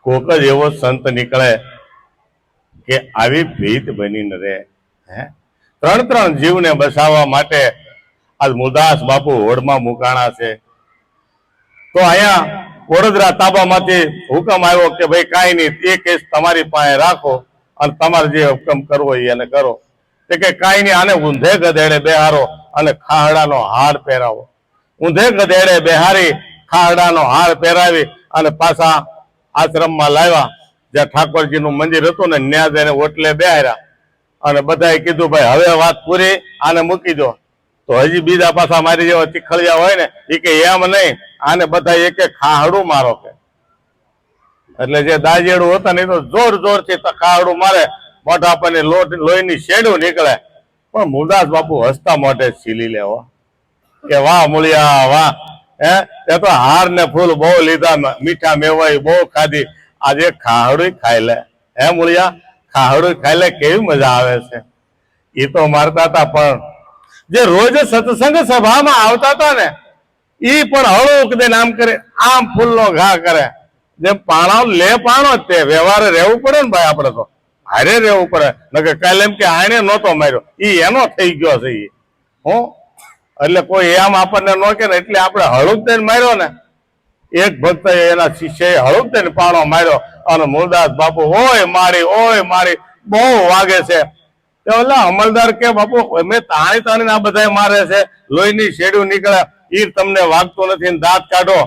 કોક જ એવો સંત નીકળે કે આવી ભીત બનીને રહે. ત્રણ ત્રણ જીવને બસાવવા માટે આજ મુરદાસ બાપુ હોડમાં મુકાણા છે. તો અહીંયા વડોદરા તાબામાંથી હુકમ આવ્યો કે ભાઈ કાંઈ નહીં, એ કેસ તમારી પાસે રાખો અને તમારે જે હુકમ કરવો એને કરો. તે કે કાંઈ નહીં, આને ઊંધે ગધેડે બેહારો અને ખાહડાનો હાર પહેરાવો. ઊંધે ગધેડે બેહારી ખાહડાનો હાર પહેરાવી અને પાછા આશ્રમમાં લાવ્યા, જ્યાં ઠાકોરજીનું મંદિર હતું ને ત્યાં જઈને ઓટલે બેહાર્યા. અને બધાએ કીધું ભાઈ હવે વાત પૂરી, આને મૂકી દો. તો હજી બીજા પાછા મારી જેવા ચીખળિયા હોય ને એ કે એમ નહીં, આને બધા એક એક ખાહડું મારો કે. એટલે જે દાજેડું હતા ને એ તો જોર જોરથી ખાહડું મારે, મોઢા પર લોહીની શેડું નીકળે. પણ મુરદાસ બાપુ હસતા મોઢે છીલી લેવો કે વાહ મૂળિયા વાહ, એ તો હાર ને ફૂલ બહુ લીધા, મીઠા મેવાઈ બહુ ખાધી, આજે ખાહડું ખાઈ લે. મૂળિયા ખાહડું ખાઈ લે, કેવી મજા આવે છે. એ તો મારતા હતા, પણ જે રોજ સત્સંગ સભામાં આવતા હતા ને એ પણ હળુક દે નામ કરે, આમ ફૂલનો ઘા કરે. જેમ પાણો લે પાણો જ તે વ્યવહારે રહેવું પડે ને ભાઈ, આપણે તો હારે રહેવું પડે. નકર કાલે એમ કે આને નહોતો માર્યો, ઈ એનો થઈ ગયો છે. ઈ હું એટલે કોઈ એમ આપણને ન કે ને, એટલે આપણે હળુક દઈને માર્યો ને. એક ભક્ત એના શિષ્યએ હળુક દઈને પાણો માર્યો અને મુરદાસ બાપુ ઓય મારી બહુ વાગે છે. ઓલા અમલદાર કે બાપુ મેં તાણી આ બધા મારે છે, લોહીની શેડું નીકળે, ઈ તમને વાગતું નથી, દાંત કાઢો.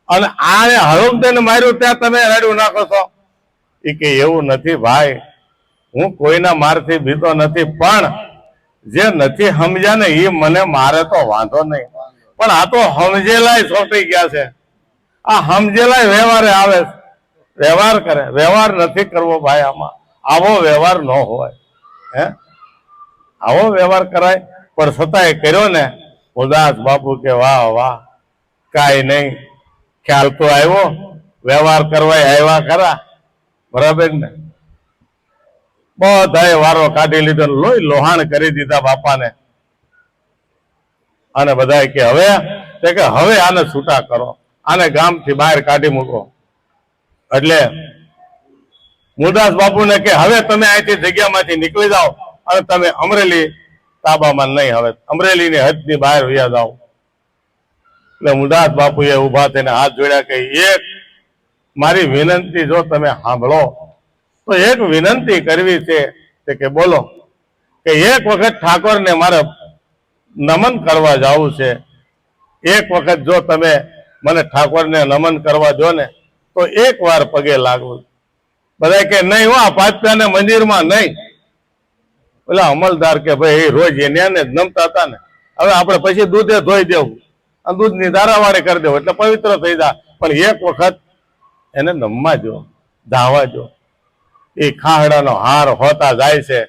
અને આને હળુક દઈને માર્યું ત્યાં તમે રેડું નાખો છો. એ કે એવું નથી ભાઈ, હું કોઈના મારથી બીતો નથી, પણ જે નથી સમજ્યા ને એ મને મારે તો વાંધો નહીં, પણ આ તો સમજેલાય સોંટી ગયા છે. આ સમજેલાય વ્યવહારે આવે, વ્યવહાર કરે. વ્યવહાર નથી કરવો ભાઈ, આમાં આવો વ્યવહાર ન હોય. આવો વ્યવહાર કરાય, પણ છતાંય કર્યો ને. મુરદાસ બાપુ કે વાહ વાહ, કાંઈ નહીં, ખ્યાલ તો આવ્યો, વ્યવહાર કરવા આવ્યા ખરા, બરાબર ને. બધાએ વારો કાઢી લીધો, લોહી લોહાણ કરી દીધા બાપાને. અને બધા કે હવે આને છૂટા કરો, આને ગામથી બહાર કાઢી મૂકો. એટલે મુરદાસ બાપુને કે હવે તમે અહીંથી જગ્યામાંથી નીકળી જાઓ અને તમે અમરેલી તાબામાં નહીં, હવે અમરેલીની હદની બહાર વયા જાઓ. એટલે મુરદાસ બાપુએ ઉભા થઈને હાથ જોડ્યા કે એક મારી વિનંતી જો તમે સાંભળો તો એક વિનંતી કરવી છે કે બોલો. કે એક વખત ઠાકોરને મારે નમન કરવા જવું છે. એક વખત જો તમે મને ઠાકોરને નમન કરવા દો ને તો એક વાર પગે લાગવું. બધા કે નહીં હો, પાછાને મંદિરમાં નહીં. પેલા અમલદાર કે ભાઈ રોજ એને જ નમતા હતા ને, હવે આપણે પછી દૂધે ધોઈ દેવું, દૂધની દારાવાળી કરી દેવું એટલે પવિત્ર થઈ જાય. પણ એક વખત એને નમવા જો, ધાવા જો. એ ખાહડાનો હાર હોતા જાય છે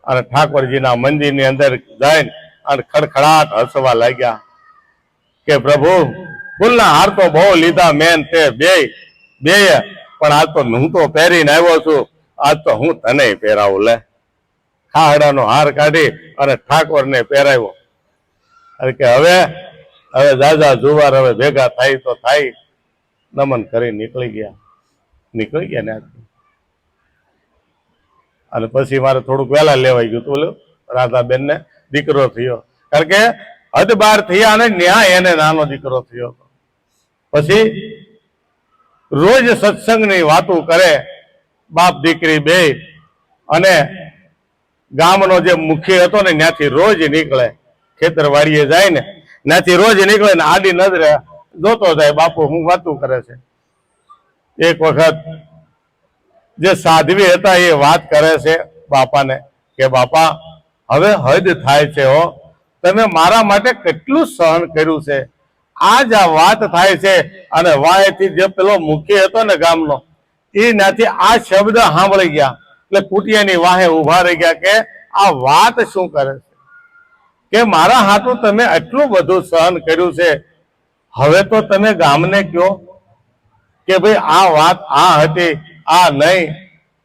અને ઠાકોરજીના મંદિરની અંદર જઈને અને ખડખડાટ હસવા લાગ્યા કે પ્રભુ ફૂલના હાર તો બહુ લીધા મેન તે બે પણ આજ તો હું તો પહેરીને આવ્યો છું, આજ તો હું તને પહેરાવું. લે, ખાહડાનો હાર કાઢી અને ઠાકોરને પહેરાવ્યો. કે હવે દાદા જુવાર હવે ભેગા થાય તો થાય. નમન કરી નીકળી ગયા ને. અને પછી મારે થોડુંક વહેલા લેવાઈ ગયું હતું, રાધાબેન ને દીકરો થયો. કારણ કે હદ બાર થયા અને ન્યાય એને નાનો દીકરો થયો. પછી રોજ સત્સંગની વાતો કરે બાપ દીકરી બે. અને ગામનો જે મુખી હતો ને ત્યાંથી રોજ નીકળે, ખેતરવાડીએ જાય ને ત્યાંથી રોજ નીકળે ને આડી નજરે જોતો જાય બાપુ હું વાતું કરે છે. એક વખત જે સાધ્વી હતા એ વાત કરે છે બાપાને કે બાપા હવે હદ થાય છે હો, તમે મારા માટે કેટલું સહન કર્યું છે. આજ આ વાત થાય છે અને વાયથી જે પેલો મુખી હતો ને ગામનો એ ત્યાંથી આ શબ્દ સાંભળી ગયા. એટલે કુટિયાની વાહે ઉભા રહી ગયા કે આ વાત શું કરે છે, કે મારા હાથું તમે આટલું બધું સહન કર્યું છે, હવે તો તમે ગામને કહો કે ભાઈ આ વાત આ હતી, આ નહીં.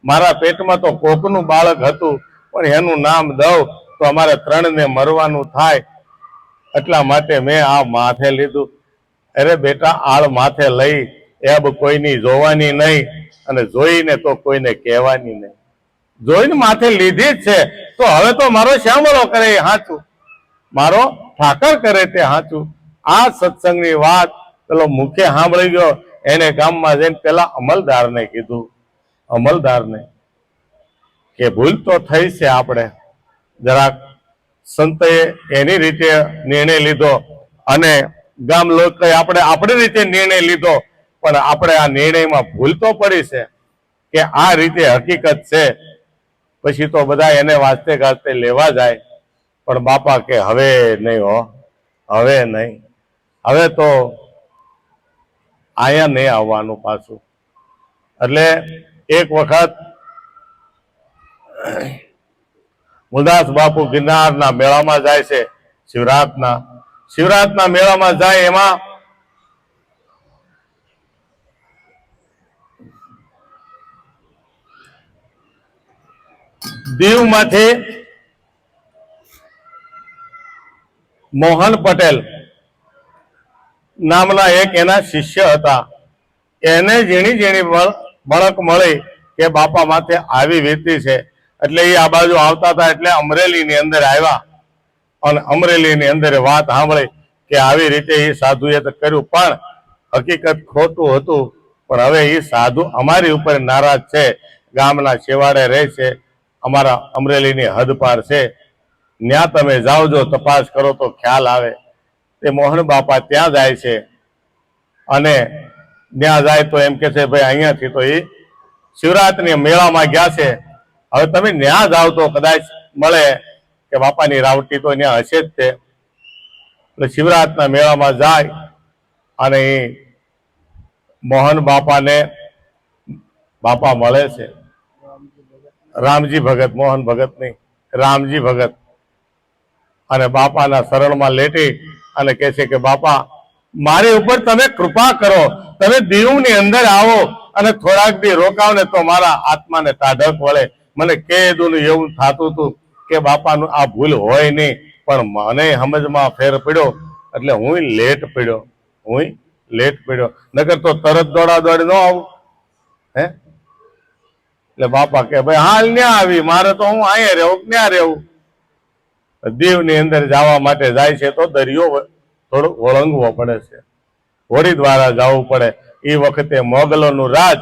મારા પેટમાં તો કોકનું બાળક હતું પણ એનું નામ દઉં તો અમારે ત્રણને મરવાનું થાય, એટલા માટે મેં આ માથે લીધું. અરે બેટા, આળ માથે લઈ એબ કોઈની જોવાની નહીં, અને જોઈને તો કોઈને કહેવાની નહીં. જોઈને માથે લીધી જ છે, તો હવે તો મારો શ્યામળો કરે એ હાચું, મારો ઠાકર કરે તે હાચું. આ સત્સંગની વાત પેલો મુખે સાંભળી ગયો, એને ગામમાં જઈને પેલા અમલદારને કીધું. અમલદારને કે ભૂલ તો થઈ છે, આપણે જરાક સંતે એની રીતે નિર્ણય લીધો અને ગામ લોકોએ આપણે આપણી રીતે નિર્ણય લીધો, પણ આપણે આ નિર્ણયમાં ભૂલ તો પડી છે કે આ રીતે હકીકત છે. પછી તો બધા એને વાંચતે ગાજતે લેવા જાય, પણ બાપા કે હવે નહીં હો, હવે નહીં, હવે તો આયા નહીં આવવાનું પાછું. એટલે એક વખત મુલદાસ બાપુ ગિરનારના મેળામાં જાય છે, શિવરાતના મેળામાં જાય. એમાં દીવમાંથી મોહન પટેલ નામના એક એના શિષ્ય હતા. એને ઝીણી બળક મળી કે બાપા માથે આવી વીતી છે, એટલે એ આ બાજુ આવતા હતા. એટલે અમરેલીની અંદર આવ્યા અને અમરેલીની અંદર વાત સાંભળી કે આવી રીતે એ સાધુએ તો કર્યું, પણ હકીકત ખોટું હતું. પણ હવે એ સાધુ અમારી ઉપર નારાજ છે, ગામના છેવાડે રહે છે, અમારા અમરેલીની હદ પાર છે, ત્યાં તમે જાઓજો, તપાસ કરો તો ખ્યાલ આવે. તે મોહન બાપા ત્યાં જાય છે અને ત્યાં જાય તો એમ કે છે ભાઈ અહીંયાથી તો એ શિવરાત્રી મેળામાં ગયા છે, હવે તમે ત્યાં જાઓ તો કદાચ મળે કે બાપાની રાવટી તો ત્યાં હશે જ તે. એટલે શિવરાતના મેળામાં જાય અને એ મોહન બાપાને બાપા મળે છે. રામજી ભગત, મોહન ભગત નહીં, રામજી ભગત. અને બાપાના શરણમાં લેટી અને કહે છે કે બાપા મારી ઉપર તમે કૃપા કરો, તમે દીવની અંદર આવો અને થોડાક દી રોકાવ ને તો મારા આત્માને ટાઢક વળે. મને કેદું એવું થતું હતું કે બાપાનું આ ભૂલ હોય નહીં, પણ મને સમજમાં ફેર પડ્યો એટલે હું લેટ પડ્યો, નકર તો તરત દોડા દોડી ન આવું. હે એટલે બાપા કે ભાઈ હાલ ન્યા આવી, મારે તો હું અહીંયા રહેવું, ત્યાં રહેવું. દીવની અંદર જવા માટે જાય છે તો દરિયો થોડું ઓળંગવો પડે છે, હોડી દ્વારા જવું પડે. એ વખતે મોગલોનું રાજ,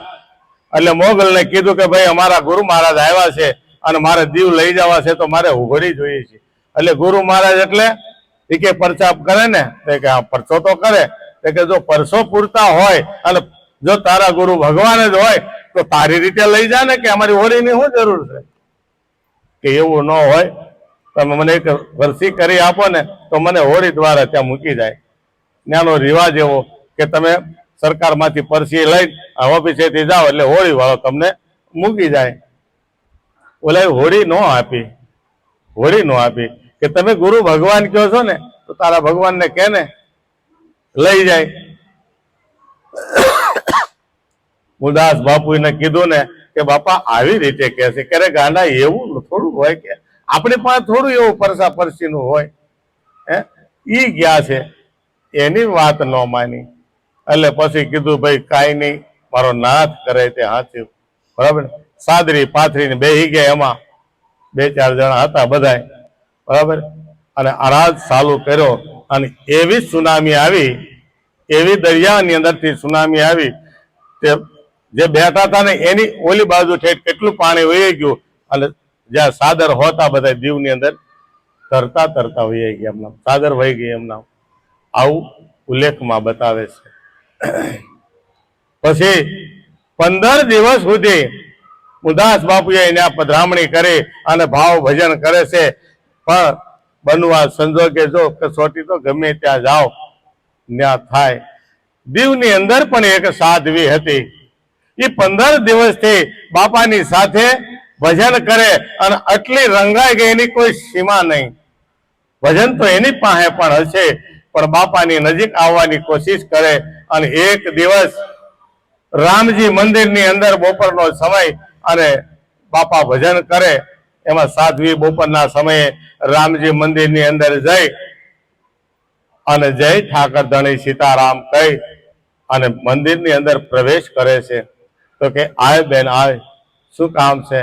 એટલે મોગલને કીધું કે ભાઈ અમારા ગુરુ મહારાજ આવ્યા છે અને મારે દીવ લઈ જવા છે, તો મારે હોડી જોઈએ છે. એટલે ગુરુ મહારાજ એટલે એ કે પરચાપ કરે ને, કે આ પરચો તો કરે, કે જો પરસો પૂરતા હોય અને જો તારા ગુરુ ભગવાન જ હોય તો તારી રીતે લઈ જા ને, કે અમારી હોડીની શું જરૂર છે. કે એવું ન હોય, તમે મને એક વરસી કરી આપો ને તો મને હોડી દ્વારા ત્યાં મૂકી જાય. ત્યાંનો રિવાજ એવો કે તમે સરકારમાંથી પરસી લઈ ઓફિસેથી જાઓ એટલે હોડી વાળો તમને મૂકી જાય. ઓલા હોડી ન આપી, કે તમે ગુરુ ભગવાન કહો છો ને તો તારા ભગવાનને કે ને લઈ જાય. મુલદાસ બાપુને કીધું ને કે બાપા આવી રીતે કહે છે, કે ગાંડા એવું થોડું હોય કે આપણી પાસે થોડું એવું પરસા પરસીનું હોય. ઈ ગયા છે, એની વાત ન માની. એટલે પછી કીધું ભાઈ કાંઈ નહીં, મારો નાથ કરે તે હાથ્યું, બરાબર. સાદરી પાથરીને બેહી ગયા, એમાં 2-4 જણા હતા બધાય, બરાબર. અને આરાધ ચાલુ કર્યો અને એવી સુનામી આવી, એવી દરિયાની અંદરથી સુનામી આવી, તે જે બેઠા હતા ને એની ઓલી બાજુ ઠેઠ કેટલું પાણી વહી ગયું, અને જ્યાં સાદર હોતા બધા દીવની અંદર તરતા વહી ગયા, એમના સાદર વહી ગઈ એમના. આવું ઉલ્લેખમાં બતાવે છે. પછી 15 દિવસ સુધી મુલદાસ બાપુએ એના પધરામણી કરી અને ભાવ ભજન કરે છે. પણ બનવા સંજોગે જો કસોટી તો ગમે ત્યાં જાઓ ત્યાં થાય. દીવની અંદર પણ એક સાધ્વી હતી, એ 15 દિવસથી બાપાની સાથે ભજન કરે અને આટલી રંગાઈ ગઈ એની કોઈ સીમા નહીં. ભજન તો એની પાસે પણ હશે, પણ બાપાની નજીક આવવાની કોશિશ કરે. અને એક દિવસ રામજી મંદિરની અંદર બપોરનો સમય અને બાપા ભજન કરે, એમાં સાધ્વી બપોરના સમયે રામજી મંદિરની અંદર જઈ અને જય ઠાકર ધણી સીતારામ કહી અને મંદિરની અંદર પ્રવેશ કરે છે. તો કે આય બેન આય, શું કામ છે?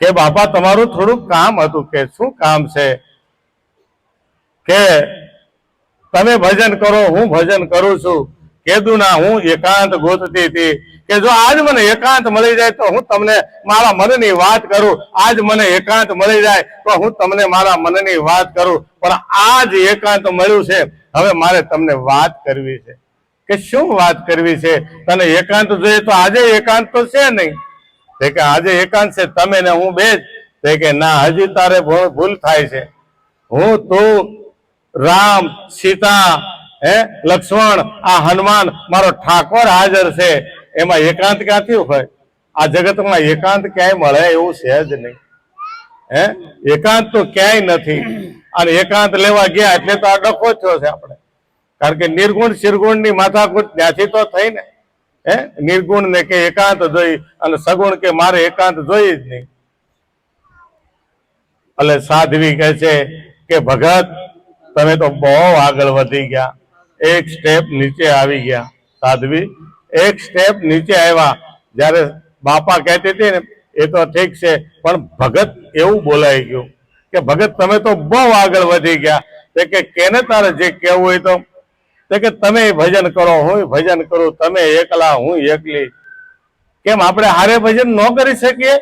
કે બાપા તમારું થોડુંક કામ હતું. કે શું કામ છે? કે તમે ભજન કરો, હું ભજન કરું છું. કીધું ના, હું એકાંત ગોતતી હતી કે જો આજ મને એકાંત મળી જાય તો હું તમને મારા મનની વાત કરું. આજ મને એકાંત મળી જાય તો હું તમને મારા મનની વાત કરું. પણ આજ એકાંત મળ્યું છે, હવે મારે તમને વાત કરવી છે. કે શું વાત કરવી છે? તને એકાંત જોઈએ તો આજે એકાંત તો છે નહીં. કે આજે એકાંત છે તમે ને હું બે જ. કે ના, હજી તારે ભૂલ થાય છે. હું, તું, રામ, સીતા, લક્ષ્મણ, આ હનુમાન, મારો ઠાકોર હાજર છે. એમાં એકાંત ક્યાંથી હોય? આ જગતમાં એકાંત ક્યાંય મળે એવું છે જ નહીં. એકાંત તો ક્યાંય નથી. અને એકાંત લેવા ગયા એટલે તો આ ડખો થયો છે આપણે. કારણ કે નિર્ગુણ શિરગુણ ની માથાકૂટ ત્યાંથી તો થઈ ને. નિર્ગુણ ને કે એકાંત જોઈ, અને સગુણ કે મારે એકાંત જોઈ જ નહીં. એટલે સાધ્વી કહે છે કે ભગત તમે તો બહુ આગળ વધી ગયા, એક સ્ટેપ નીચે આવી ગયા. સાધ્વી એક સ્ટેપ નીચે આવ્યા. જયારે બાપા કહેતી હતી ને એ તો ઠીક છે, પણ ભગત એવું બોલાઈ ગયું કે ભગત તમે તો બહુ આગળ વધી ગયા. કે કેને તારે જે કેવું હોય તો કે તમે ભજન કરો, હું ભજન કરું, તમે એકલા, હું એકલી. કેમ આપણે હારે ભજન ન કરી શકીએ?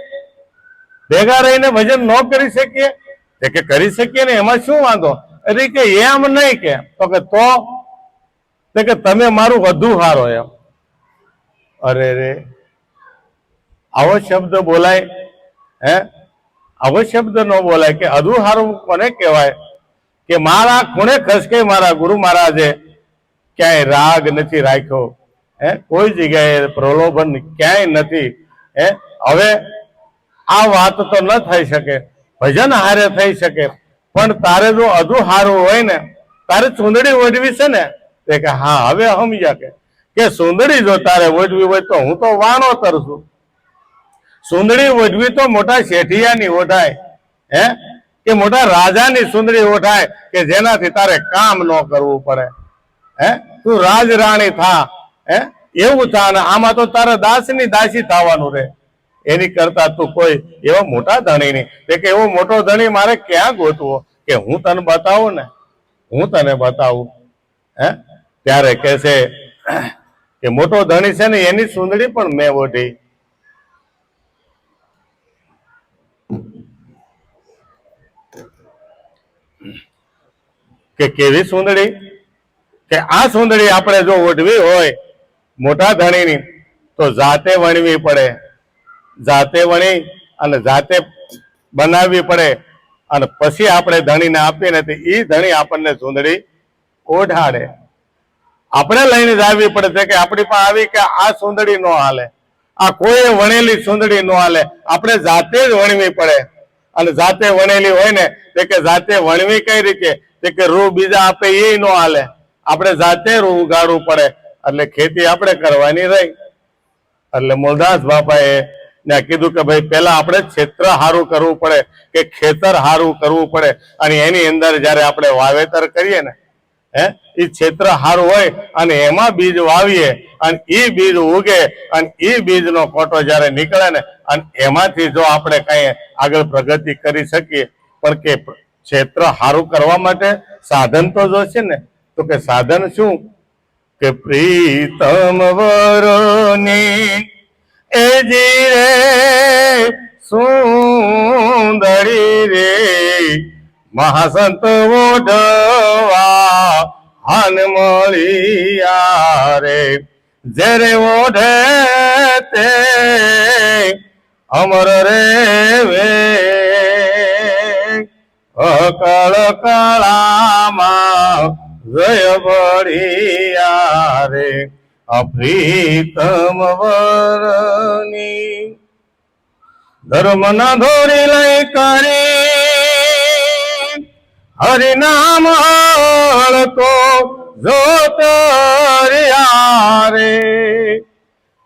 ભેગા રહીને ભજન ન કરી શકીએ? કે કરી શકીએ ને, એમાં શું વાંધો? અરે કે એમ નહીં. કે તો કે તમે મારું વધુ હારો એમ. અરે રે, આવો શબ્દ બોલાય? આવો શબ્દ ન બોલાય. કે અધુ હારું કોને કહેવાય? કે મારા ખૂણે ખસકે મારા ગુરુ મહારાજે ક્યાંય રાગ નથી રાખ્યો. કોઈ જગ્યાએ પ્રલોભન ક્યાંય નથી. હવે આ વાત તો ન થઈ શકે, ભજન હારે થઈ શકે. પણ તારે જો અધુ હારું હોય ને, તારે ચૂંદડી ઓઢવી છે ને? કે હા, હવે સમજ્યા. કે સુંદડી જો તારે ઓઢવી હોય તો હું તો વાણોતર છું. સુંદડી ઓઢવી તો મોટા શેઠિયાની ઓઢાય, કે મોટા રાજાની સુંદડી ઓઢાય, કે જેનાથી તારે કામ ન કરવું પડે. તું રાજ રાણી થા, એવું થા. ને આમાં તો તારા દાસની દાસી થવાનું રે. એની કરતા તું કોઈ એવો મોટા ધણી નહીં. કે એવો મોટો ધણી મારે ક્યાં ગોતવો? કે હું તને બતાવું ને, હું તને બતાવું. ત્યારે કે છે કે મોટો ધણી છે ને એની સુંદડી પણ મેં ઓઢી. કે કેવી સુંદડી? કે આ સુંદડી આપણે જો ઓઢવી હોય મોટા ધણીની તો જાતે વણવી પડે. જાતે વણી અને જાતે બનાવવી પડે. અને પછી આપણે ધણીને આપીએ ને તો એ ધણી આપણને સુંદડી ઓઢાડે. આપણે લઈને જ આવવી પડે. કે આપણી પાસે આવી કે આ સુંદડી નો હાલે, આ કોઈ વણેલી સુંદડી નો હાલે. આપણે જાતે જ વણવી પડે. અને જાતે વણેલી હોય ને કે જાતે વણવી કઈ રીતે? કે રૂ બીજા આપે એ નો હાલે. આપણે જાતે રૂ ઉગાડવું પડે. એટલે ખેતી આપણે કરવાની રહી. એટલે મૂળદાસ બાપાએ કીધું કે ભાઈ પેલા આપણે ક્ષેત્ર હારું કરવું પડે, કે ખેતર હારું કરવું પડે. અને એની અંદર જયારે આપણે વાવેતર કરીએ ને, એ ક્ષેત્ર હારું હોય અને એમાં બીજ વાવીએ અને એ બીજ ઉગે અને એ બીજનો કોટો જયારે નીકળે ને, અને એમાંથી જો આપણે કઈ આગળ પ્રગતિ કરી શકીએ. પણ કે ક્ષેત્ર હારું કરવા માટે સાધન તો જોશે ને. તો કે સાધન શું? કે પ્રીતમ વરોની એ જી રે સુંદરી રે, મહાસંત ઓઢવા હાન મળ્યા રે. જેરે ઓઢે તે અમર રે વે, અકળ કળામાં જય બળિયા રે. અપ્રીતમ વરની ધર્મના ધોરી લઈ કરી હરિનામ હળતો જોતરિયા રે.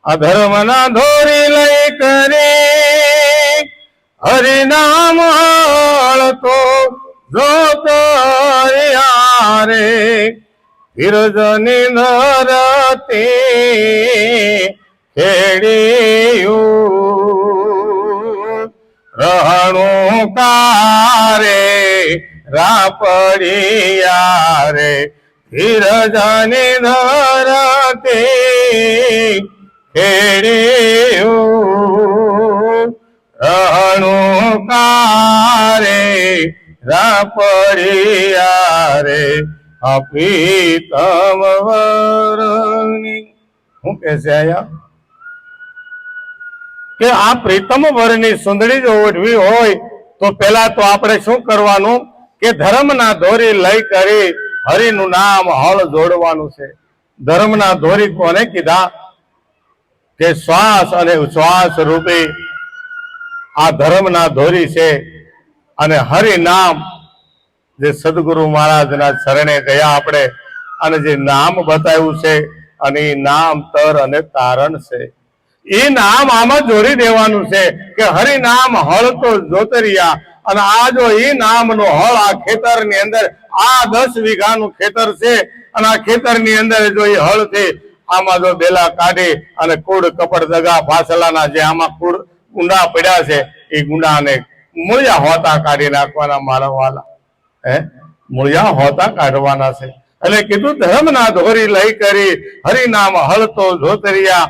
અધર્મના ધોરી લઈ કરી હરિનામ હળતો જોતરિયા રે. ધીરજની ધરતી ખેડિયું રહણું કારે રાપડિયા રે ધીરજની ધરતી ખેડિયું રહણું કારે રાપડિયા રે અપીતમ વરની શું કે છે આયા કે આ પ્રીતમ વરની સુંદરી જો ઓઢવી હોય તો પેલા તો આપણે શું કરવાનું કે ધર્મના દોરી લઈ કરી હરિનું નામ હળ જોડવાનું છે. ધર્મના દોરી કોને કીધા કે શ્વાસ અને ઉચ્છ્વાસ રૂપી આ ધર્મના દોરી છે. અને હરિ નામ જે સદગુરુ મહારાજના શરણે ગયા આપણે અને જે નામ બતાવ્યું છે અને એ નામ તર અને તારણ છે. એ નામ આમાં જોડી દેવાનું છે કે હરિ નામ હળ તો જોતરિયા અને આ જો એ નામનો હળ આ ખેતરની અંદર આ 10 વીઘાનું ખેતર છે અને આ ખેતરની અંદર જો એ હળ છે આમાં જો બેલા કાઢી અને કુડ કપડ દગા ફાસલાના જે આમાં કુડ ગુંડા પડ્યા છે એ ગુંડાને મૂળિયા હોતા કાઢી નાખવાના મારા વાલા મૂળિયા હોતા કાઢવાના છે. એટલે કીધું ધર્મના ધોરી લઈ કરી હરિનામ હળતો જોતરિયા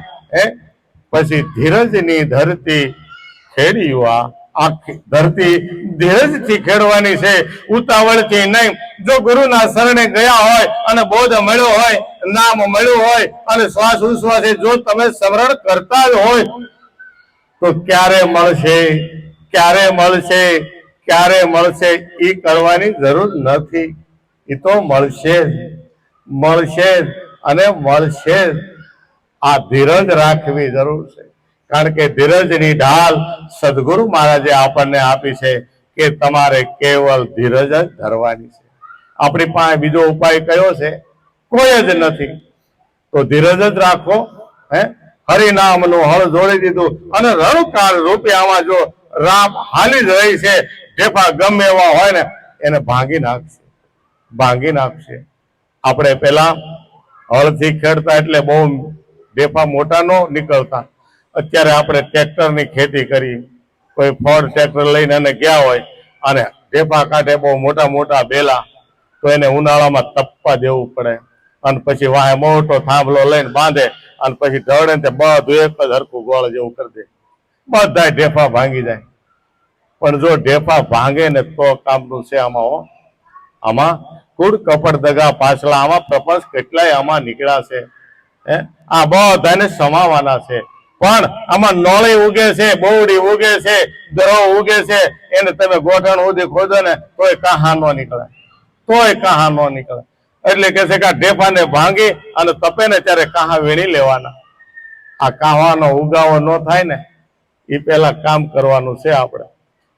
પછી ધીરજની ધરતી ખેડ્યું. આ ધરતી ધીરજથી ખેડવાની છે, ઉતાવળથી નહીં. જો ગુરુના શરણે ગયા હોય અને બોધ મળ્યો હોય, નામ મળ્યું હોય અને શ્વાસ ઉશ્વાસે જો તમે સ્મરણ કરતા જ હોય તો ક્યારે મળશે ક્યારે મળશે ક્યારે મળશે એ કરવાની જરૂર નથી. એ તો મળશે જ મળશે જ અને મળશે જ. આ ધીરજ રાખવી જરૂર છે, કારણ કે ધીરજની ઢાલ સદગુરુ મહારાજે આપણને આપી છે કે તમારે કેવલ ધીરજ જ ધરવાની છે. આપણી પાસે બીજો ઉપાય કયો છે? કોઈ જ નથી. તો ધીરજ જ રાખો. હરિનામનું હળ જોડી દીધું અને રણકાળ રૂપે આમાં જો રામ હાલી જ રહી છે. ઢેફા ગમે એવા હોય ને એને ભાંગી નાખશે. આપણે પેલા હળથી ખેડતા એટલે બહુ ઢેફા મોટા નો નીકળતા. અત્યારે આપણે ટ્રેક્ટરની ખેતી કરી, કોઈ ફોર્ડ ટ્રેક્ટર લઈને અને ગયા હોય અને ઢેફા કાઢે બહુ મોટા મોટા બેલા, તો એને ઉનાળામાં તપવા દેવું પડે અને પછી વાહે મોટો થાંભલો લઈને બાંધે અને પછી ઢળે ને બધું એક જ હરખું ગોળ જેવું કરી દે, બધા ઢેફા ભાંગી જાય. પણ જો ઢેફા ભાંગે ને તો કામનું છે. આમાં કુડ કપડ દગા પાછલા આમાં પ્રપંચ કેટલાય આમાં નીકળ્યા છે. આ બધાને સમાવાના છે. પણ આમાં નોળી ઉગે છે, બોવડી ઉગે છે, દરો ઉગે છે, એને તમે ગોઠણ સુધી ખોદો ને તોય કાહા નો નીકળે. એટલે કે છે કે આ ઢેફાને ભાંગી અને તપે ને ત્યારે કાહા વીણી લેવાના. આ કાહવાનો ઉગાવો ન થાય ને એ પેલા કામ કરવાનું છે આપણે.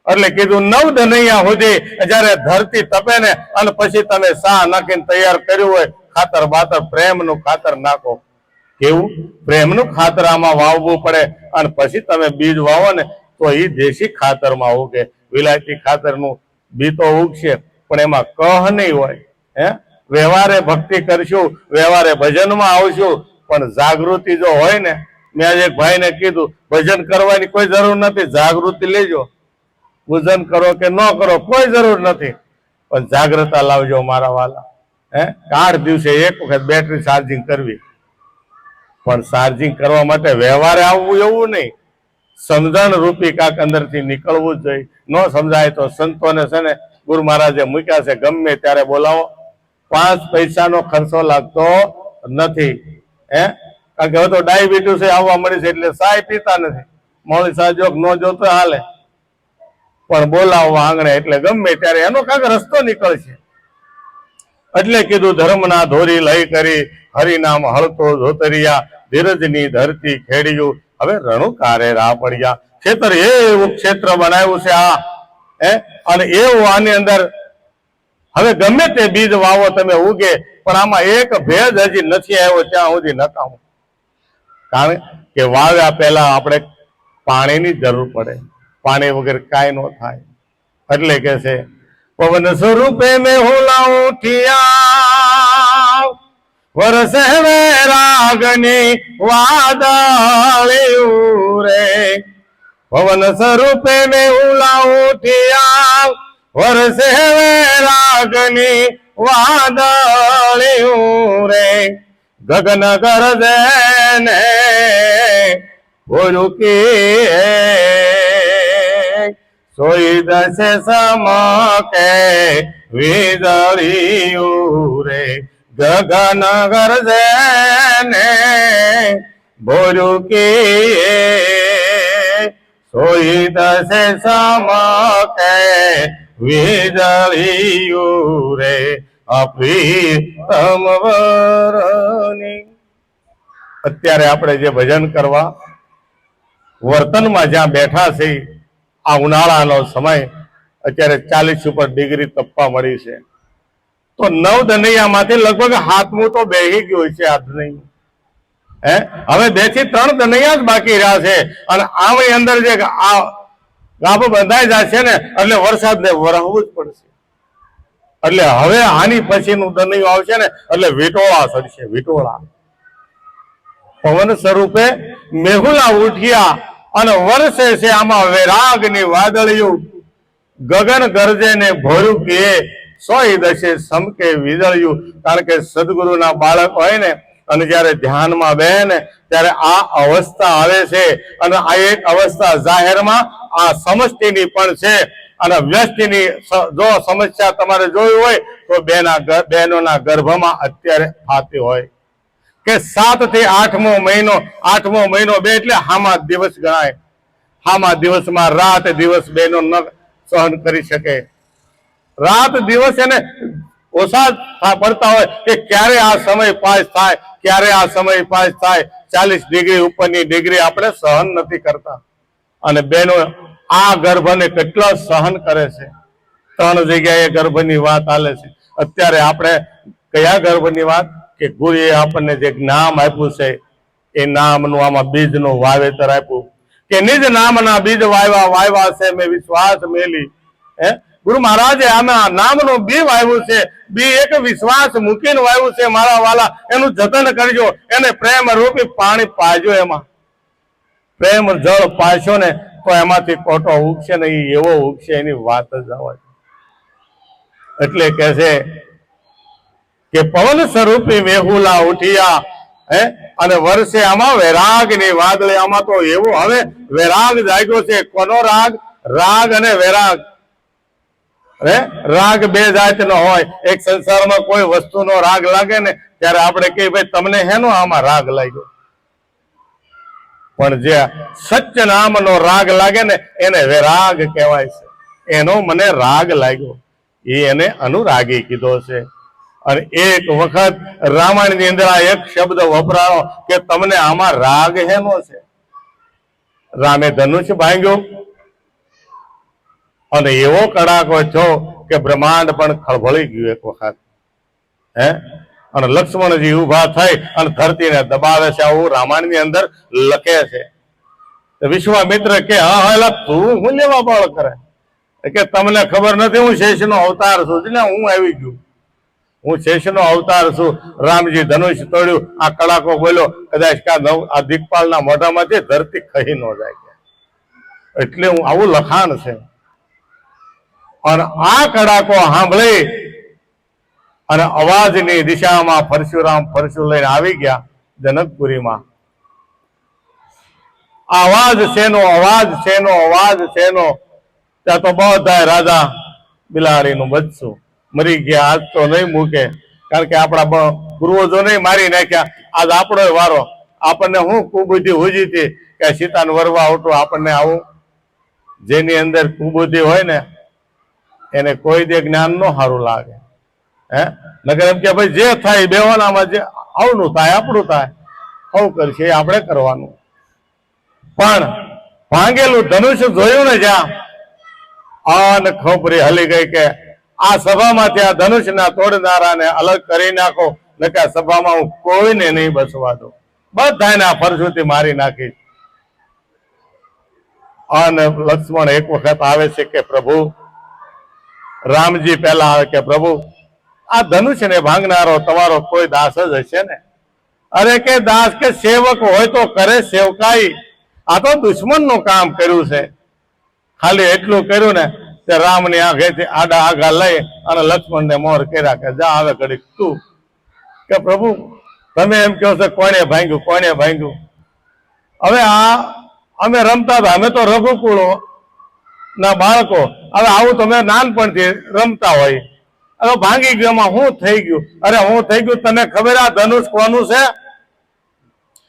એટલે કીધું 9 દનૈયા સુધી જયારે ધરતી તપે ને અને પછી તમે સા નાખીને તૈયાર કર્યું હોય ખાતર બાતર, પ્રેમનું ખાતર નાખો. કેવું? પ્રેમનું ખાતર આમાં વાવવું પડે અને પછી તમે બીજ વાવો ને તો એ દેશી ખાતરમાં ઉગે. વિલાયતી ખાતરનું બી તો ઉગશે પણ એમાં કહ નહીં હોય. વ્યવહારે ભક્તિ કરશું, વ્યવહારે ભજનમાં આવશું, પણ જાગૃતિ જો હોય ને, મેં આજે એક ભાઈને કીધું ભજન કરવાની કોઈ જરૂર નથી, જાગૃતિ લેજો. પૂજન કરો કે ન કરો કોઈ જરૂર નથી, પણ જાગ્રતા લાવજો મારા વાલા. 8 દિવસે એક વખત બેટરી ચાર્જિંગ કરવી, પણ ચાર્જિંગ કરવા માટે વ્યવહારે આવવું એવું નહીં, સમજણ રૂપી કાંક અંદરથી નીકળવું જ જોઈએ. ન સમજાય તો સંતોને છે ને ગુરુ મહારાજે મૂક્યા છે, ગમે ત્યારે બોલાવો, 5 પૈસાનો ખર્ચો લાગતો નથી. કારણ કે હવે તો ડાયાબિટીસ આવવા મળી છે એટલે ચાય પીતા નથી. મોડી સાંજ જોક ન જોતો હાલે, પણ બોલાવવા આંગણે એટલે ગમે ત્યારે એનો કાંક રસ્તો નીકળશે. એટલે કીધું ધર્મના ધોરી લઈ કરી હરિનામ હળતો જોતરિયા ધીરજની ધરતી ખેડ્યું. હવે રણુકારે રાહ પડ્યા. ખેતર એવું ક્ષેત્ર બનાવ્યું છે આ, અને એવું આની અંદર હવે ગમે તે બીજ વાવો તમે ઉગે, પણ આમાં એક ભેદ હજી નથી આવ્યો ત્યાં સુધી નકામું. કારણ કે વાવ્યા પહેલા આપણે પાણીની જરૂર પડે, પાણી વગર કાંઈ ન થાય. એટલે કે છે પવન સ્વરૂપે મેં હુલા ઉઠિયા વરસે વૈરાગની વાદળિયું રે પવન સ્વરૂપે મેહુલા ઉઠિયા વરસે વૈરાગની વાદળિયું રે ગગન ગરજે ને બોલું કે સોઈ દશે સમકે વીજળિયું રે ગગન ગરજે ને બોલું કે સોઈ દશે સમકે વીજળિયું રે અપ્રીતમ વરની. અત્યારે આપણે જે ભજન કરવા વર્તનમાં જ્યાં બેઠા છે આ ઉનાળાનો સમય અત્યારે 40 ઉપર ડિગ્રી તપવા મળી છે તો 9 દનૈયામાંથી લગભગ હાથમું તો બેહી ગયું છે આ દનૈયું હવે 2 થી 3 દનૈયા જ બાકી રહ્યા છે અને આની અંદર જે આ ગાભ બંધાઈ જશે ને એટલે વરસાદને વરહવું જ પડશે એટલે હવે આની પછીનું દનૈયું આવશે ને એટલે વિટોળા સડશે વિટોળા પવન સ્વરૂપે મેહુલા ઉઠ્યા અને વરસે છે આમાં વૈરાગની વાદળિયું ગગન ગરજે ને ભોરું કે સોઈ દશે સમકે વીજળિયું. કારણ કે સદગુરુના બાળક હોય ને અને જયારે ધ્યાનમાં બે ને ત્યારે આ અવસ્થા આવે છે અને આ એક અવસ્થા જાહેરમાં આ સમષ્ટિની પણ છે અને વ્યષ્ટિની જો સમસ્યા તમારે જોઈ હોય તો બહેનોના ગર્ભમાં અત્યારે થતી હોય કે 7 થી 8મો મહિનો 2 એટલે હામા દિવસ ગણાય. હામા દિવસમાં રાત દિવસ બહેનો ન સહન કરી શકે. રાત દિવસ એને ઓછા પડતા હોય કે ક્યારે આ સમય પાસ થાય ક્યારે આ સમય પાસ થાય. 40 ડિગ્રી ઉપરની ડિગ્રી આપણે સહન નથી કરતા અને બહેનો આ ગર્ભને કેટલો સહન કરે છે. 3 જગ્યાએ ગર્ભની વાત હાલે છે. અત્યારે આપણે કયા ગર્ભની વાત કે ગુરુએ આપણને જે નામ આપ્યું છે એ નામનું આમાં બીજનું વાવેતર આપ્યું કે નિજ નામના બીજ વાવ્યા છે મેં વિશ્વાસ મેલી. ગુરુ મહારાજે આમાં નામનું બી વાવ્યું છે. બી એક વિશ્વાસ મૂકીને વાવ્યું છે. મારા વાલા એનું જતન કરજો એને પ્રેમ રૂપી પાણી પાજો. એમાં પ્રેમ જળ પાશો ને તો એમાંથી કોટો ઉગશે ને એવો ઉગશે એની વાત જ આવે. એટલે કે છે કે પવન સ્વરૂપી મેહુલા ઉઠિયા અને વર્ષે આમાં વૈરાગની વાદળી. આમાં તો એવો હવે વૈરાગ જાગ્યો છે. કોનો રાગ? રાગ અને વૈરાગ. રાગ 2 જાતનો હોય. એક સંસારમાં કોઈ વસ્તુનો રાગ લાગે ને ત્યારે આપણે કહીએ ભાઈ તમને હેનો આમાં રાગ લાગ્યો. પણ જે સત્ય નામનો રાગ લાગે ને એને વૈરાગ કહેવાય છે. એનો મને રાગ લાગ્યો એ એને અનુરાગી કીધો છે. અને એક વખત રામાયણની અંદર આ એક શબ્દ વપરાયો કે તમને આમાં રાગ હેનો છે. રામે ધનુષ ભાંગ્યો અને એવો કડાકો છો કે બ્રહ્માંડ પણ ખળભળી ગયું એક વખત. અને લક્ષ્મણજી ઉભા થઈ અને ધરતીને દબાવે છે. આવું રામાયણની અંદર લખે છે. વિશ્વામિત્ર કે હા એલા તું હું લેવા બળ કરે કે તમને ખબર નથી હું શેષનો અવતાર છું. એટલે હું આવી ગયું. હું શેષનો અવતાર છું. રામજી ધનુષ તોડ્યું. આ કડાકો બોલ્યો કદાચ આ દિક્પાલના મોઢામાંથી ધરતી ખહી ન જાય. એટલે હું આવું લખાણ છે. અને આ કડાકો સાંભળી અને અવાજની દિશામાં પરશુરામ પરશુ લઈને આવી ગયા જનકપુરીમાં. અવાજ શેનો ત્યાં તો બધા રાજા બિલાડીનું બચશું મરી ગયા. આજ તો નહીં મૂકે કારણ કે આપણા પૂર્વજો નહીં મારી નાખ્યા. આજ આપણો વારો. આપણને હું કુબુદ્ધિ હુજી હતી કે સીતાને વરવા આવતું. આપણને આવું જેની અંદર કુબુદ્ધિ હોય ને એને કોઈ દે જ્ઞાન નો સારું લાગે. નગર એમ કે ભાઈ જે થાય બેવાનામાં જે આવનું થાય આપણું થાય આવું કરશે આપણે કરવાનું. પણ ભાંગેલું ધનુષ્ય જોયું ને જ્યાં અને ખોપરી હલી ગઈ કે આ સભામાંથી આ ધનુષના તોડનારાને અલગ કરી નાખો નકે આ સભામાં હું કોઈને નહીં બસવા દઉં. બધાને આ ફરસુથી મારી નાખીશ. અને લક્ષ્મણ એક વખત આવે છે કે પ્રભુ રામજી પહેલા આવે કે પ્રભુ આ ધનુષ્યને ભાંગનારો તમારો કોઈ દાસ જ હશે ને? અરે કે દાસ કે સેવક હોય તો કરે સેવકાઈ, આ તો દુશ્મનનું કામ કર્યું છે. ખાલી એટલું કર્યું ને તે રામની આંખેથી આડા આગા લઈ અને લક્ષ્મણને મોર કર્યા કે જા આવે ઘડીક તું. કે પ્રભુ તમે એમ કહો છો કોણે ભાંગ્યું કોણે ભાંગ્યું? હવે આ અમે રમતા હતા, અમે તો રઘુકુળ ના બાળકો, હવે આવું તમે નાનપણથી રમતા હોય. હવે ભાંગી ગયું, એમાં શું થઈ ગયું? અરે હું થઈ ગયું તને ખબર? આ ધનુષ કોનું છે?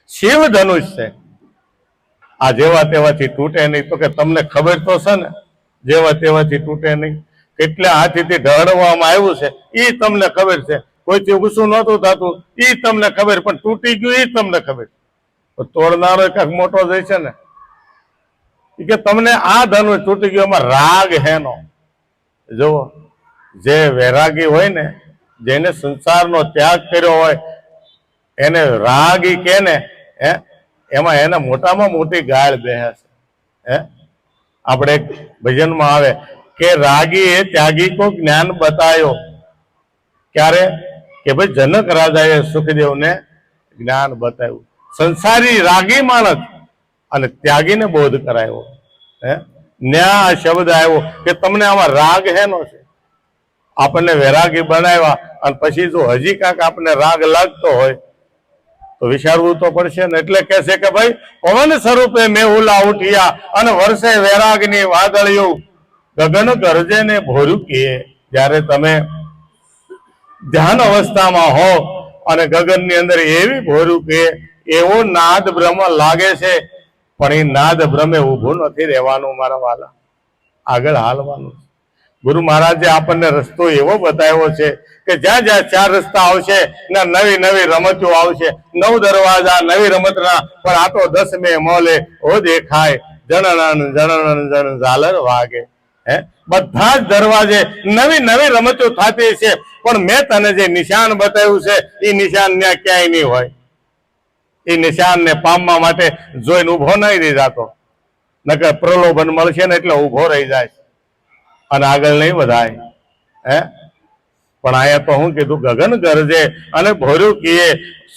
શિવ ધનુષ છે. આ જેવા તેવાથી તૂટે નહીં. તો કે તમને ખબર તો છે ને જેવા તેવાથી તૂટે નહીં. કેટલા હાથીથી ઢળવામાં આવ્યું છે એ તમને ખબર છે. કોઈથી ઊંચું નહોતું થતું એ તમને ખબર, પણ તૂટી ગયું એ તમને ખબર. તોડનારો કાંઈક મોટો જાય છે ને. કે તમને આ ધનુષ તૂટી ગયું, એમાં રાગ હેનો? જુઓ, જે વૈરાગી હોય ને, જેને સંસારનો ત્યાગ કર્યો હોય એને રાગી કે ને, એમાં એને મોટામાં મોટી ગાળ બેસે છે. આપણે એક ભજનમાં આવે કે રાગી એ ત્યાગી કો જ્ઞાન બતાયો. ક્યારે? કે ભાઈ જનક રાજાએ સુખદેવને જ્ઞાન બતાવ્યું. સંસારી રાગી માણસ અને ત્યાગીને બોધ કરાયો. ન્યા શબ્દ આવ્યો કે તમને આમાં રાગ હેનો છે? આપણને વૈરાગી બનાવ્યા અને પછી જો હજી કાંઈક આપણને રાગ લાગતો હોય તો વિચારવું તો પડશે ને. એટલે કહે છે કે ભાઈ પવન સ્વરૂપે મેહુલા ઉઠ્યા અને વર્ષે વૈરાગની વાદળિયું ગગન ગરજે ને ભોર્યું કીએ. જ્યારે તમે ધ્યાન અવસ્થામાં હો અને ગગનની અંદર એવી ભોર્યું કે એવો નાદ બ્રહ્મ લાગે છે, પણ એ નાદ બ્રહ્મે ઊભું નથી રહેવાનું મારા વાલા, આગળ હાલવાનું. ગુરુ મહારાજે આપણને રસ્તો એવો બતાવ્યો છે કે જ્યાં જ્યાં ચાર રસ્તા આવશે ને નવી નવી રમતો આવશે. 9 દરવાજા નવી રમતના, પણ આ તો 10 મે મોલે ઓ દેખાય જણન જણન જણ ઝાલર વાગે. બધા જ દરવાજે નવી નવી રમતો થતી છે, પણ મેં તને જે નિશાન બતાવ્યું છે એ નિશાન ત્યાં ક્યાંય નહીં હોય. એ નિશાનને પામવા માટે જોઈને ઉભો નહીં રહી જાતો, નકર પ્રલોભન મળશે ને એટલે ઉભો રહી જાય અને આગળ નહીં વધાય. પણ અહીંયા તો હું કીધું ગગન ગરજે અને ભોર્યું કીએ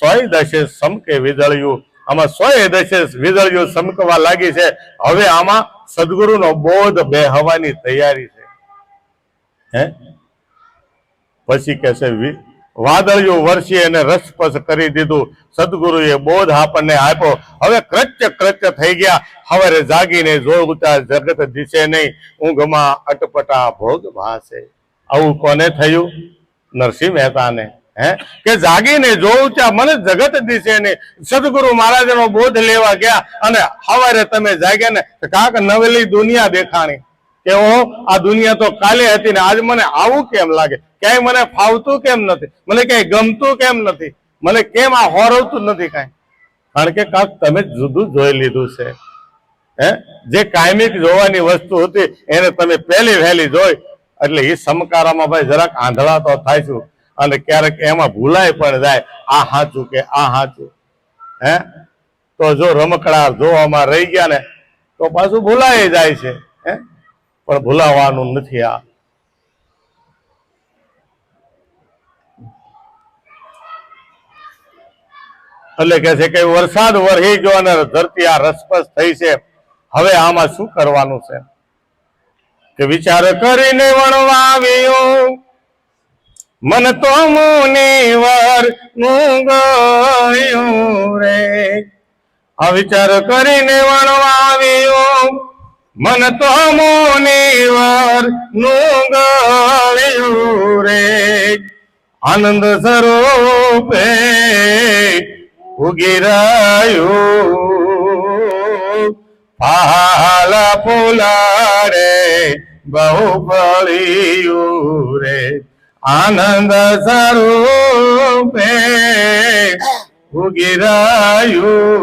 100 દશે સમકે વીજળિયું. આમાં 100 દશે વીજળિયું સમકવા લાગી છે. હવે આમાં સદગુરુનો બોધ બેહવાની તૈયારી છે. પછી કે છે વાદળિયું વરસી અને રસપસ કરી દીધું. સદગુરુએ બોધ આપણને આપ્યો. હવે કૃત્ય કૃત્ય થઈ ગયા. હવે જાગીને જોતા જગત દિશે નહીં, ઊંઘમાં અટપટા ભોગ ભાસે. આવું કોને થયું? નરસિંહ મહેતાને. કે જાગીને જોઉં ત્યાં મને જગત દિશે નહીં. સદગુરુ મહારાજનો બોધ લેવા ગયા અને સવારે તમે જાગ્યા ને કાંક નવેલી દુનિયા દેખાણી કે આ દુનિયા તો કાલે હતી ને આજ મને આવું કેમ લાગે? ક્યાંય મને ફાવતું કેમ નથી? મને ક્યાંય ગમતું કેમ નથી? મને કેમ આ હોરવતું નથી કાંઈ? કારણ કે કાંક તમે જુદું જોઈ લીધું છે. જે કાયમિક જોવાની વસ્તુ હતી એને તમે પહેલી વહેલી જોઈ, એટલે એ સમકારામાં ભાઈ જરાક આંધળા તો થાય છું અને ક્યારેક એમાં ભૂલાય પણ જાય આ સાચું કે આ સાચું. તો જો રમકડા જોવામાં રહી ગયા ને તો પાછું ભૂલાય જાય છે. પણ ભૂલાવાનું નથી. આ એટલે કે છે કે વરસાદ વરસી ગયો અને ધરતી આ રસપસ થઈ છે. હવે આમાં શું કરવાનું છે? કે વિચાર કરીને વણવાવ્યું મન તો મુનિવર નું ગયું રે. આ વિચાર કરીને વણવાવ્યું મન તો મુનિવર નું ગયું રે. આનંદ સ્વરૂપે ઉગી રહ્યું પાલા ફૂલાડે બહુ ફળિયું રે. આનંદ સ્વરૂપે ઉગી રહ્યું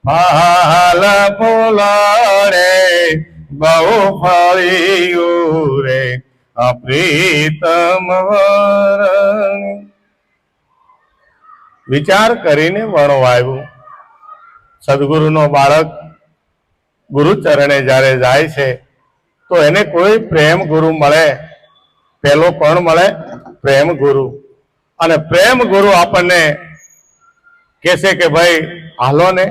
પાલા ફૂલાડે બહુ ફળિયું રે. અપ્રીતમ વરણ. વિચાર કરીને વણવાયું. સદગુરુનો બાળક ગુરુ ચરણે જ્યારે જાય છે તો એને કોઈ પ્રેમ ગુરુ મળે પહેલો કોણ મળે? પ્રેમ ગુરુ. અને પ્રેમ ગુરુ આપણને કહેશે કે ભાઈ હાલો ને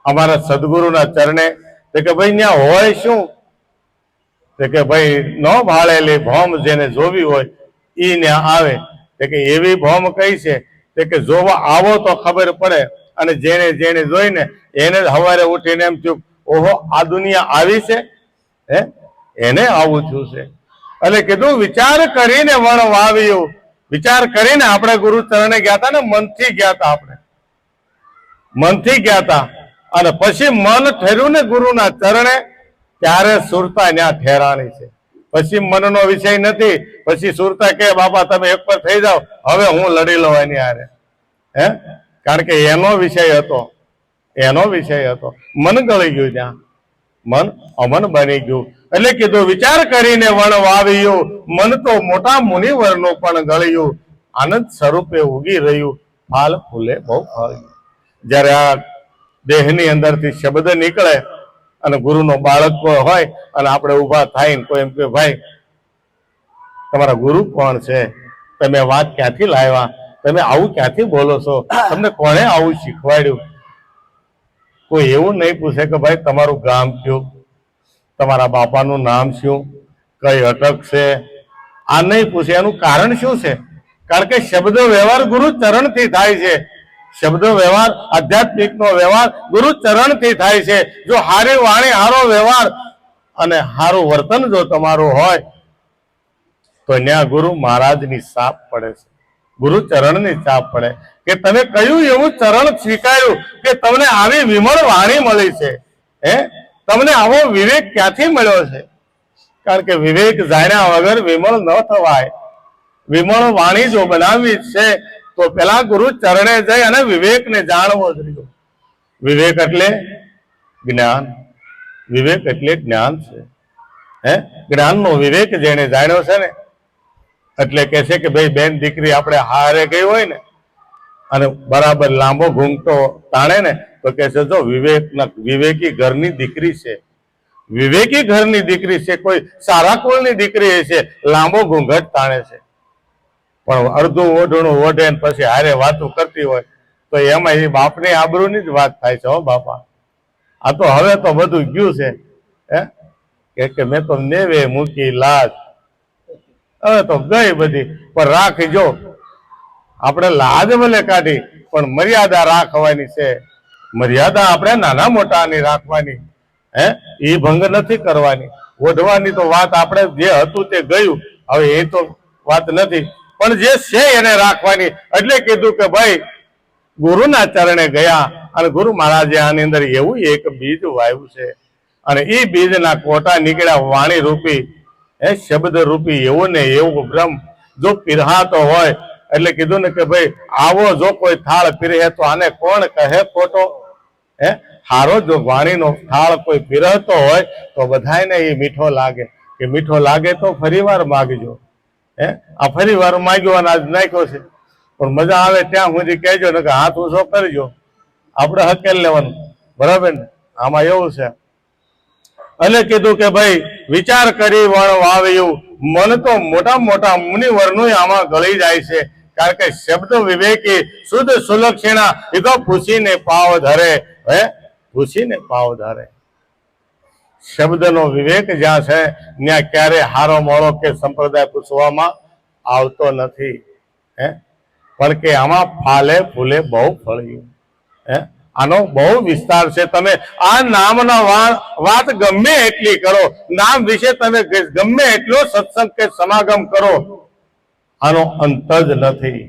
અમારા સદગુરુના ચરણે. તો કે ભાઈ ત્યાં હોય શું? તો કે ભાઈ ન ભાળેલી ભોમ જેને જોવી હોય ઈ ને આવે. તો કે એવી ભોમ કઈ છે? તો કે જોવા આવો તો ખબર પડે. અને જેને જેને જોઈને એને જ સવારે ઉઠીને એમ થયું ઓહો આ દુનિયા આવી છે, હે એને આવું થયું છે. એટલે કીધું વિચાર કરીને વણ વાવ્યું. વિચાર કરીને આપણે ગુરુ ચરણે ગયા હતા ને, મનથી ગયા હતા, આપણે મનથી ગયા હતા. અને પછી મન ઠર્યું ને ગુરુના ચરણે, ત્યારે સુરતા ત્યાં ઠેરાણી છે. પછી મનનો વિષય નથી. પછી સુરતા કે બાપા તમે એક પર થઈ જાઓ, હવે હું લડી લઉં એની હારે, હે કારણ કે એનો વિષય હતો, એનો વિષય હતો. મન ગળી ગયું ત્યાં, મન અમન બની ગયું. એટલે કીધું વિચાર કરીને વણ વાવ્યું, મન તો મોટા મુનિવરનું પણ ગળ્યું. આનંદ સ્વરૂપે ઉગી રહ્યું, ફાલ ફૂલે બહુ ફળ્યું. જ્યારે આ દેહની અંદરથી શબ્દ નીકળે અને ગુરુનો બાળક હોય અને આપણે ઊભા થઈને કોઈ એમ કે ભાઈ તમારા ગુરુ કોણ છે? તમે વાત ક્યાંથી લાવ્યા? તમે આવું ક્યાંથી બોલો છો? તમને કોણે આવું શીખવાડ્યું? કોઈ એવું નહીં પૂછે કે ભાઈ તમારું ગામ કયું, તમારા બાપાનું નામ શું, કઈ અટક છે, આ નહીં પૂછે. એનું કારણ શું છે? કારણ કે શબ્દ વ્યવહાર ગુરુ ચરણથી થાય છે. શબ્દ વ્યવહાર, આધ્યાત્મિક નો વ્યવહાર ગુરુ ચરણથી થાય છે. જો હારી વાણી, હારો વ્યવહાર અને હારું વર્તન જો તમારું હોય તો ત્યાં ગુરુ મહારાજની છાપ પડે છે, ગુરુ ચરણની છાપ પડે કે તમે કયું એવું ચરણ સ્વીકાર્યું કે તમને આવી વિમળ વાણી મળી છે, હે તમને આવો વિવેક ક્યાંથી મળ્યો છે? કારણ કે વિવેક જાણ્યા વગર વિમળ ન થવાય. વિમળ વાણી જો બનાવવી છે તો પેલા ગુરુ ચરણે જઈ અને વિવેકને જાણવો જ રહ્યો. વિવેક એટલે જ્ઞાન, વિવેક એટલે જ્ઞાન છે, હે જ્ઞાનનો વિવેક જેને જાણ્યો છે ને, એટલે કે છે કે ભાઈ બેન દીકરી આપણે હારે ગઈ હોય ને અને બરાબર લાંબો ઘૂંઘટો તાણે ને તો કે છે જો વિવેકી ઘરની દીકરી છે, વિવેકી ઘરની દીકરી છે, કોઈ સારા કુળની દીકરી છે, લાંબો ઘૂંઘટ તાણે છે. પણ અડધું ઓઢણું ઓઢે ને પછી હારે વાતો કરતી હોય તો એમાં એ બાપની આબરૂની જ વાત થાય છે. હો બાપા, આ તો હવે તો બધું ગયું છે, હે કે મેં તો નેવે મૂકી લાજ, હવે તો ગઈ બધી. પણ રાખજો, આપણે લાજ ભલે કાઢી પણ મર્યાદા રાખવાની છે. મર્યાદા આપણે નાના મોટાની રાખવાની, હે એ ભંગ નથી કરવાની. ઓઢવાની તો વાત આપણે જે હતું તે ગયું, હવે એ તો વાત નથી, પણ જે છે એને રાખવાની. એટલે કીધું કે ભાઈ ગુરુના ચરણે ગયા અને ગુરુ મહારાજે આની અંદર એવું એક બીજ વાવ્યું છે અને એ બીજના કોટા નીકળ્યા વાણી રૂપી, હે શબ્દ રૂપી એવું ને એવું બ્રહ્મ જો પીરહાતો હોય. એટલે કીધું ને કે ભાઈ આવો જો કોઈ થાળ પીરહે તો આને કોણ કહે ખોટો? હે હારો જો વાણીનો થાળ કોઈ પીરહતો હોય તો બધાને એ મીઠો લાગે. કે મીઠો લાગે તો ફરીવાર માગજો. હે આ ફરીવાર માગ્યો અને આજ નાખ્યો છે, પણ મજા આવે ત્યાં સુધી કહેજો ને કે હાથ ઊંચો કરજો, આપણે હકેલ લેવાનું, બરાબર ને? આમાં એવું છે. એટલે કીધું કે ભાઈ વિચાર કરી વણ વાવ્યું, મન તો મોટા મોટા મુનિવરનું આમાં ગળી જાય છે. કારણ કે શબ્દ વિવેકી શુદ્ધ સુલક્ષણા એ તો પૂછીને પાવ ધરે, હે પૂછીને પાવ ધરે. શબ્દનો વિવેક જ્યાં છે ત્યાં ક્યારે હારો મોળો કે સંપ્રદાય પૂછવામાં આવતો નથી, હે પણ કે આમાં ફાલે ફૂલે બહુ ફળ્યું. હે આનો બહુ વિસ્તાર છે. તમે આ નામના વાત ગમે એટલી કરો, નામ વિશે તમે ગમે એટલો સત્સંગ કે સમાગમ કરો, આનો અંત જ નથી,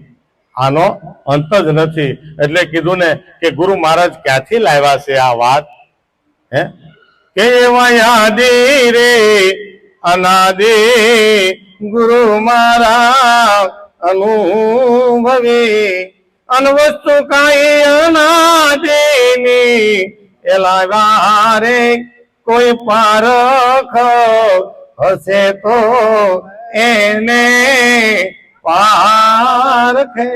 આનો અંત જ નથી. એટલે કીધું ને કે ગુરુ મહારાજ ક્યાંથી લાવ્યા છે આ વાત? હે કે યાદી રે અનાદિ ગુરુ મારા અનુભવી અનવસ્તુ કાંઈ અનાદિની એલા રે કોઈ પારખ હશે તો એને પારખે.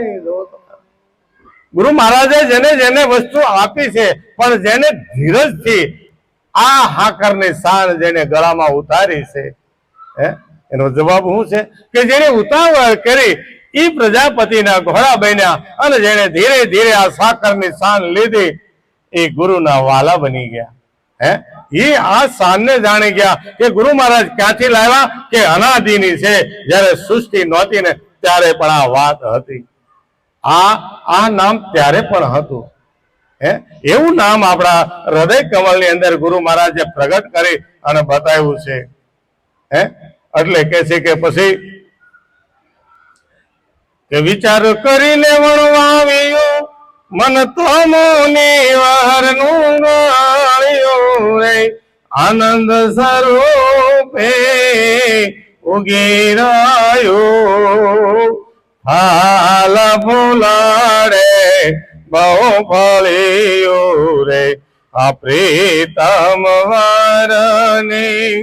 ગુરુ મહારાજે જેને જેને વસ્તુ આપી છે, પણ જેને ધીરજથી આ હાકરની સાણ જેને ગળામાં ઉતારી છે, હે એનો જવાબ શું છે કે જેને ઉતાવળ કરી એ પ્રજાપતિના ઘોડા બન્યા અને જેને ધીરે ધીરે આ સાકરની શાન લીધી એ ગુરુના વાલા બની ગયા. હે એ આ શાનને જાણી ગયા કે ગુરુ મહારાજ ક્યાંથી લાવ્યા કે અનાદિની છે. જ્યારે સૃષ્ટિ નહોતી ને ત્યારે પણ આ વાત હતી. આ નામ ત્યારે પણ હતું. હે એવું નામ આપણા હૃદય કમળની અંદર ગુરુ મહારાજે પ્રગટ કરી અને બતાવ્યું છે. હે એટલે કે છે કે પછી કે વિચાર કરીને વણવાવ્યું મન તો મોની વારનું ગાળ્યું રે આનંદ સ્વરૂપે ઉગી રહ્યો હાલ ફૂલાડે બહુ ફળ્યું રે આ પ્રીતમ વારની.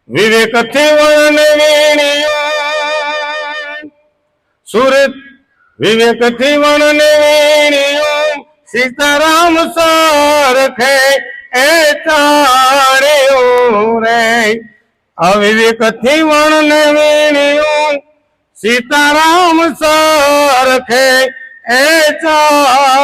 વિવેક થી વણ વીણ્યું સુરત વિવેક થી વણ વીણ્યું સીતારામ સરખે એ ચાળ્યું રે અવિવેક થી વણ વીણ્યું સીતારામ સરખે એ ચાળ્યું